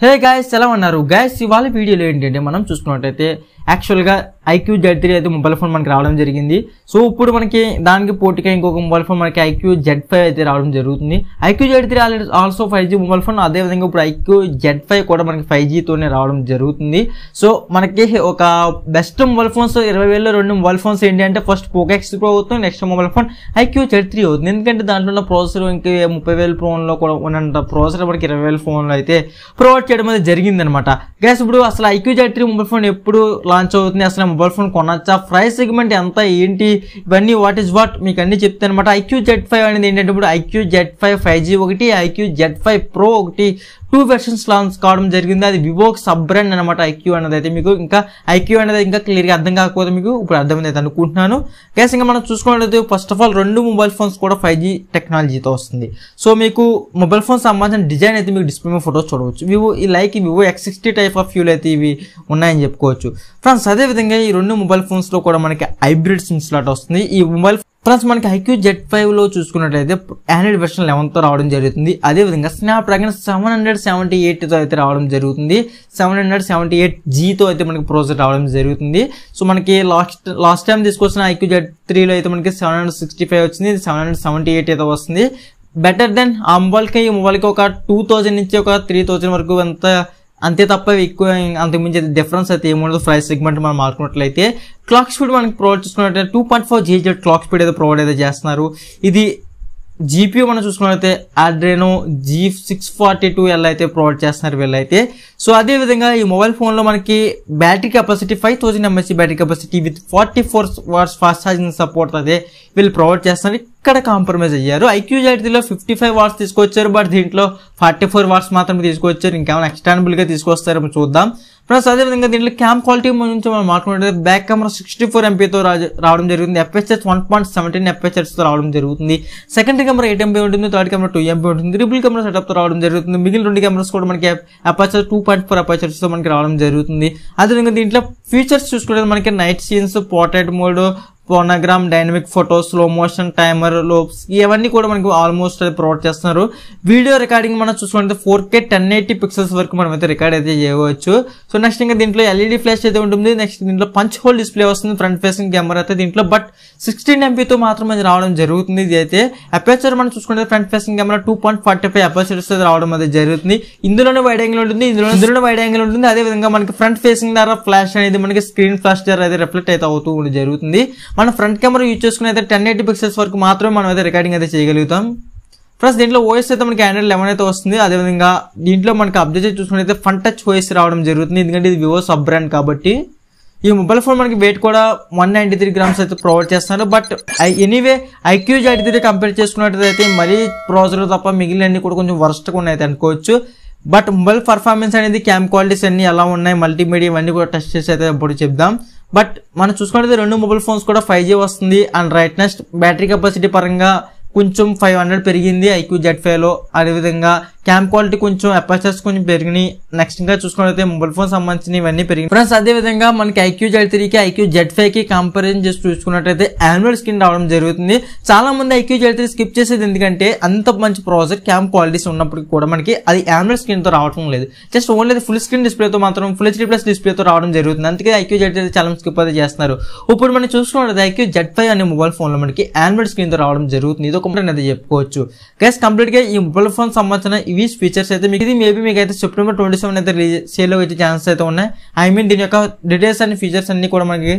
Hey guys ఎలా ఉన్నారు guys ఇవాళ వీడియోలో ఏంటంటే మనం చూసుకున్నట్టయితే యాక్చువల్గా IQ Z3 అయితే మొబైల్ ఫోన్ మనకి రావడం జరిగింది. సో ఇప్పుడు మనకి దానికి పోటీగా ఇంకొక మొబైల్ ఫోన్ మనకి IQ Z5 అయితే రావడం జరుగుతుంది. IQ Z3 also 5G mobile phone, అదేవిధంగా ఇప్పుడు IQ Z5 కూడా మనకి 5G తోనే రావడం జరుగుతుంది. సో మనకి ఒక బెస్ట్ మొబైల్ ఫోన్స్ 20,000లో రెండు మొబైల్ ఫోన్స్ ఏంటి అంటే ఫస్ట్ పోకో X Pro అవుతుంది, next mobile phone IQ Z3 అవుతుంది. ఎందుకంటే దాంట్లో ఉన్న ప్రాసెసర్ ఇంకా 30,000 ఫోన్లో కూడా ఉన్నంత ప్రాసెసర్ మనకి 20,000 ఫోన్లో అయితే ప్రొవైడ్ చేయడం అనేది జరిగిందనమాట. గైస్ ఇప్పుడు అసలు IQ Z3 మొబైల్ ఫోన్ ఎప్పుడు లాంచ్ అవుతుంది, అసలు మొబైల్ ఫోన్ కొనొచ్చా, ప్రైస్ సెగ్మెంట్ ఎంత ఏంటి, ఇవన్నీ వాట్ ఈస్ వాట్ మీకు అన్ని చెప్తాను అనమాట. IQ Z5 అనేది ఏంటంటే ఇప్పుడు IQ Z5 5G ఒకటి, IQ Z5 Pro ఒకటి, 2 వెర్షన్స్ లాంచ్ కావడం జరిగింది. అది వివోకి సబ్ బ్రాండ్ అనమాట. IQ అనేది అయితే మీకు ఇంకా IQ అనేది ఇంకా క్లియర్గా అర్థం కాకపోతే మీకు ఇప్పుడు అర్థమైంది అనుకుంటున్నాను. గైస్ ఇంకా మనం చూసుకున్నట్లయితే ఫస్ట్ ఆఫ్ ఆల్ రెండు మొబైల్ ఫోన్స్ కూడా 5G టెక్నాలజీతో వస్తుంది. సో మీకు మొబైల్ ఫోన్ సంబంధించిన డిజైన్ అయితే మీకు డిస్ప్లే మీద ఫోటోస్ చూడవచ్చు. Vivo Vivo X60 type of fuel అయితే ఇవి ఉన్నాయని చెప్పుకోవచ్చు ఫ్రెండ్స్. అదేవిధంగా ఈ రెండు మొబైల్ ఫోన్స్ లో కూడా మనకి హైబ్రిడ్ సిమ్ స్లాట్ వస్తుంది. ఈ మొబైల్ ఫ్రెండ్స్ మనకి IQ Z5 లో చూసుకున్నట్లయితే ఆండ్రాయిడ్ వెర్షన్ 11 తో రావడం జరుగుతుంది. అదేవిధంగా స్నాప్డ్రాగన్ 778 తో అయితే రావడం జరుగుతుంది. 778G తో అయితే మనకి ప్రాసెసర్ రావడం జరుగుతుంది. సో మనకి లాస్ట్ టైం తీసుకొచ్చిన IQ Z3 లో అయితే మనకి 765 వచ్చింది, 778 అయితే వస్తుంది. బెటర్ దెన్ ఆ మొబైల్కి ఈ మొబైల్కి ఒక 2000 నుంచి ఒక 3000 వరకు అంతే తప్ప ఎక్కువ అంతకుమించి డిఫరెన్స్ అయితే ఏముండదు. ప్రైస్ సెగ్మెంట్ మనం మాట్లాడుకున్నట్లయితే క్లాక్ స్పీడ్ మనకి ప్రొవైడ్ చేసుకున్నట్లయితే 2.4 GHz క్లాక్ స్పీడ్ అయితే ప్రొవైడ్ అయితే చేస్తున్నారు. ఇది GPU మనం చూసుకున్నట్లయితే Adreno G642L అయితే ప్రొవైడ్ చేస్తున్నారు వీళ్ళైతే. సో అదేవిధంగా ఈ మొబైల్ ఫోన్లో మనకి battery capacity 5000 mAh battery capacity with 44 watts fast charging support అయితే వీళ్ళు ప్రొవైడ్ చేస్తున్నారు. ఇక్కడ కాంప్రమైజ్ అయ్యారు. IQ Z3లో 55 watts తీసుకొచ్చారు, బట్ దీంట్లో 44 watts మాత్రమే తీసుకొచ్చారు. ఇంకేమైనా ఎక్స్టర్నబుల్గా తీసుకొస్తారేమో చూద్దాం ఫ్రెండ్స్. అదేవిధంగా దీంట్లో క్యామ్ క్వాలిటీ నుంచి మనం మాట్లాడుకుంటే బ్యాక్ కెమెరా 64 MP తో రావడం జరుగుతుంది. FHS 1.17 FHS తో రావడం జరుగుతుంది. సెకండరీ కెమెరా 8 MP ఉంటుంది, థర్డ్ కెమెరా 2 MP ఉంటుంది. ట్రిపుల్ కెమెరా సెటప్ తో రావడం జరుగుతుంది. మిగిలిన రెండు కెమెరాస్ కూడా మనకి అపర్చర్ 2.4 అపర్చర్స్ తో మనకి రావడం జరుగుతుంది. అదేవిధంగా దీంట్లో ఫీచర్స్ చూసుకుంటే మనకి night scenes, portrait mode, phonogram, dynamic photo, slow motion, timer, లోప్స్ ఇవన్నీ కూడా మనకి ఆల్మోస్ట్ ప్రొవైడ్ చేస్తున్నారు. వీడియో రికార్డింగ్ మనం చూసుకుంటే 4K 1080 పిక్సెల్స్ వరకు మనం అయితే రికార్డ్ అయితే చేయవచ్చు. సో నెక్స్ట్ ఇంకా దీంట్లో LED ఫ్లాష్ అయితే ఉంటుంది. నెక్స్ట్ దీంట్లో పంచ్ హోల్ డిస్ప్లే వస్తుంది. ఫ్రంట్ ఫేసింగ్ కెమెరా అయితే దీంట్లో బట్ 16 MP తో మాత్రమే రావడం జరుగుతుంది. ఇది అయితే అపర్చర్ మనం చూసుకుంటే ఫ్రంట్ ఫేసింగ్ కెమెరా 2.45 అపర్చర్స్ రావడం అయితే జరుగుతుంది. ఇందులోనే వైడ్ యాంగిల్ ఉంటుంది, ఇందులోనే వైడ్ యాంగిల్ ఉంటుంది. అదేవిధంగా మనకి ఫ్రంట్ ఫేసింగ్ ద్వారా ఫ్లాష్ అనేది మనకి స్క్రీన్ ఫ్లాష్ ద్వారా అయితే రిఫ్లెక్ట్ అయితే అవుతూ జరుగుతుంది. మనం ఫ్రంట్ కెమెరా యూజ్ చేసుకుని అయితే 1080 పిక్సెల్స్ వరకు మాత్రమే మనం అయితే రికార్డింగ్ అయితే చేయగలుగుతాం. ప్లస్ దీంట్లో OS అయితే మనకి Android 11 అయితే వస్తుంది. అదేవిధంగా దీంట్లో మనకి అప్డేట్ చూసుకుని అయితే ఫన్ టచ్ OS రావడం జరుగుతుంది. ఎందుకంటే ఇది వివో సబ్ బ్రాండ్ కాబట్టి. ఈ మొబైల్ ఫోన్ మనకి వెయిట్ కూడా 193 grams అయితే ప్రొవైడ్ చేస్తున్నారు. But anyway IQ Z3 compare చేసుకున్నట్టయితే మరీ ప్రాసెసర్ తప్ప మిగిలినన్ని కూడా కొంచెం వర్స్ట్గా ఉన్నాయి అనుకోవచ్చు. బట్ మొబైల్ పర్ఫార్మెన్స్ అనేది క్యామ్ క్వాలిటీస్ అన్ని ఎలా ఉన్నాయి, మల్టీమీడియా ఇవన్నీ కూడా టెస్ట్ చేసి అయితే ఇప్పుడు చెప్దాం. బట్ మనం చూసుకుంటే రెండు మొబైల్ ఫోన్స్ కూడా 5G వస్తుంది. అండ్ రైట్నెస్ బ్యాటరీ కెపాసిటీ పరంగా కొంచెం 500 పెరిగింది IQ Z5లో. అదేవిధంగా క్యామ్ క్వాలిటీ కొంచెం అపర్చర్స్ కొంచెం పెరిగినాయి. నెక్స్ట్ ఇంకా చూసుకున్నట్లయితే మొబైల్ ఫోన్ సంబంధించిన ఇవన్నీ పెరిగింది ఫ్రెండ్స్. అదేవిధంగా మనకి IQ Z3కి IQ Z5కి కంపారిజన్ చేసి చూసుకున్నట్లయితే ఆండ్రాయిడ్ స్క్రీన్ రావడం జరుగుతుంది. చాలా మంది IQ Z3 స్కిప్ చేసేది ఎందుకంటే అంత మంచి ప్రాసెసర్ క్యామ్ క్వాలిటీస్ ఉన్నప్పటికీ కూడా మనకి అది ఆండ్రాయిడ్ స్క్రీన్ తో రావడం లేదు. జస్ట్ ఓన్లీ ఫుల్ స్క్రీన్ డిస్ప్లేతో మాత్రం ఫుల్ HD+ డిస్ప్లేతో రావడం జరుగుతుంది. అందుకే IQ Z3 చాలా స్కిప్ అయితే చేస్తున్నారు. ఇప్పుడు మనం చూసుకున్నట్లయితే IQ Z5 అనే మొబైల్ ఫోన్ లో మనకి ఆండ్రాయిడ్ స్క్రీన్ తో రావడం జరుగుతుంది. ఇది ఒక అయితే చెప్పుకోవచ్చు. గైస్ కంప్లీట్ గా ఈ మొబైల్ ఫోన్ సంబంధించిన ఇవి ఫీచర్స్ అయితే మీకు మీకు అయితే September 27 అయితే సేల్ లో వచ్చే ఛాన్సెస్ అయితే ఉన్నాయి. ఐ మీన్ దీని యొక్క డీటెయిల్స్ అన్ని ఫీచర్స్ అన్ని కూడా మనకి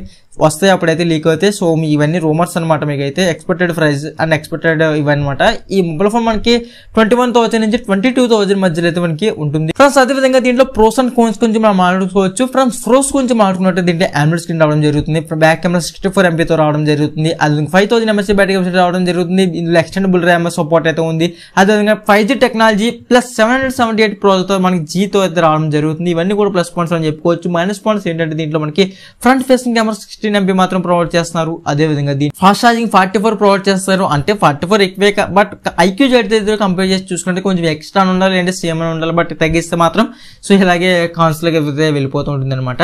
వస్తాయి, అప్పుడైతే లీక్ అవుతాయి. సో ఇవన్నీ రూమర్స్ అనమాట. మీకు అయితే ఎక్స్పెక్టెడ్ ప్రైస్ అండ్ ఎక్స్పెక్టెడ్ ఇవన్నమాట. ఈ మొబైల్ ఫోన్ మనకి 21,000 నుంచి 22,000 మధ్యలో అయితే మనకి ఉంటుంది ఫ్రెండ్స్. అదేవిధంగా దీంట్లో ప్రోస్ అండ్ కాన్స్ గురించి మనం మాట్లాడుకోవచ్చు ఫ్రెండ్స్. ప్రోస్ గురించి మాట్లాడుకున్నట్టు దీంట్లో ఆండ్రాయిడ్ స్క్రీన్ రావడం జరుగుతుంది. బ్యాక్ కెమెరా 64 MP తో రావడం జరుగుతుంది. అది 5000 mAh బ్యాటరీ కెపాసిటీ రావడం జరుగుతుంది. ఇందులో ఎక్స్టెండబుల్ RAM సపోర్ట్ అయితే ఉంది. అదేవిధంగా 5G టెక్నాలజీ ప్లస్ 778 ప్రాసెసర్ మనకి G తో అయితే రావడం జరుగుతుంది. ఇవన్నీ కూడా ప్లస్ పాయింట్స్ అని చెప్పుకోవచ్చు. మైనస్ పాయింట్స్ ఏంటంటే దీంట్లో మనకి ఫ్రంట్ ఫేసింగ్ కెమెరా 16 MP మాత్రం ప్రొవైడ్ చేస్తున్నారు. అదేవిధంగా దీని ఫాస్ట్ ఛార్జింగ్ 44 ప్రొవైడ్ చేస్తారు. అంటే 44 ఎక్కువే, బట్ IQ Z3 కంపేర్ చేసి చూసుకుంటే కొంచెం ఎక్స్ట్రా ఉండాలి అంటే సేమ్ ఉండాలి. బట్ తగ్గిస్తే మాత్రం సో ఇలాగే కాన్స్ లోకి వెళ్ళిపోతూ ఉంటుంది అనమాట.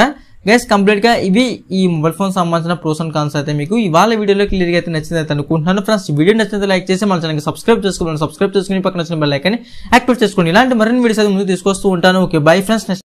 గైస్ కంప్లీట్ గా ఇవి ఈ మొబైల్ ఫోన్ సంబంధించిన ప్రోస్ అండ్ కాన్స్ అయితే మీకు ఇవాళ వీడియోలో క్లియర్ గా అయితే నచ్చింది అయితే అనుకుంటున్నాను ఫ్రెండ్స్. వీడియో నచ్చితే లైక్ చేసి మన ఛానల్ కి సబ్స్క్రైబ్ చేసుకుని పక్కన వచ్చిన బెల్ ఐకాన్ యాక్టివేట్ చేసుకోండి. ఇలాంటి మరిన్ని వీడియోస్ అయితే ముందు తీసుకొస్తూ ఉంటాను. Okay bye friends.